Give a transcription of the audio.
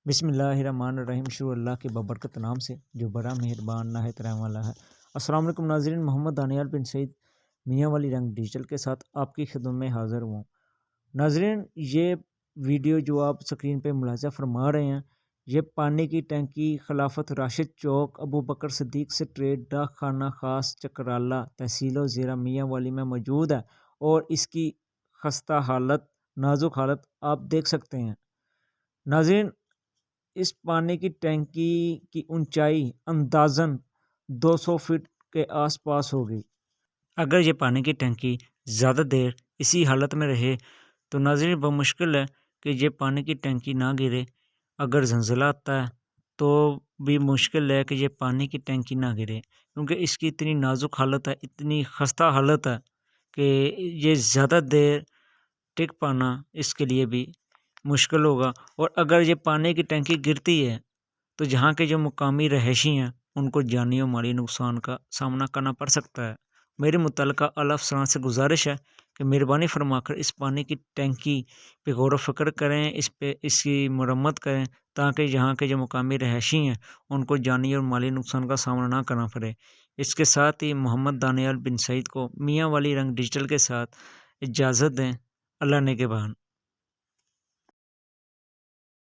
بسم اللہ الرحمن الرحیم، شروع اللہ کے بابرکت نام سے جو بڑا مہربان نہایت رحم والا ہے۔ السلام علیکم ناظرین، محمد دانیال بن سعید میاں والی رنگ ڈیجیٹل کے ساتھ آپ کی خدمت میں حاضر ہوں۔ ناظرین، یہ ویڈیو جو آپ سکرین پہ ملاحظہ فرما رہے ہیں، یہ پانی کی ٹینکی خلافت راشد چوک ابو بکر صدیق سٹریٹ ڈاک خانہ خاص چکرالہ تحصیل و زیرہ میاں والی میں موجود ہے، اور اس کی خستہ حالت، نازک حالت آپ دیکھ سکتے ہیں۔ ناظرین، اس پانی کی ٹینکی کی اونچائی اندازاً 200 فٹ کے آس پاس ہوگی۔ اگر یہ پانی کی ٹینکی زیادہ دیر اسی حالت میں رہے تو ناظرین بمشکل ہے کہ یہ پانی کی ٹینکی نہ گرے۔ اگر زلزلہ آتا ہے تو بھی مشکل ہے کہ یہ پانی کی ٹینکی نہ گرے، کیونکہ اس کی اتنی نازک حالت ہے، اتنی خستہ حالت ہے کہ یہ زیادہ دیر ٹک پانا اس کے لیے بھی مشکل ہوگا۔ اور اگر یہ پانی کی ٹینکی گرتی ہے تو جہاں کے جو مقامی رہائشی ہیں ان کو جانی و مالی نقصان کا سامنا کرنا پڑ سکتا ہے۔ میرے متعلقہ اعلیٰ افسران سے گزارش ہے کہ مہربانی فرما کر اس پانی کی ٹینکی پہ غور و فکر کریں، اس کی مرمت کریں، تاکہ یہاں کے جو مقامی رہائشی ہیں ان کو جانی اور مالی نقصان کا سامنا نہ کرنا پڑے۔ اس کے ساتھ ہی محمد دانیال بن سعید کو میاں والی رنگ ڈیجیٹل کے ساتھ اجازت دیں۔ اللہ نگہبان۔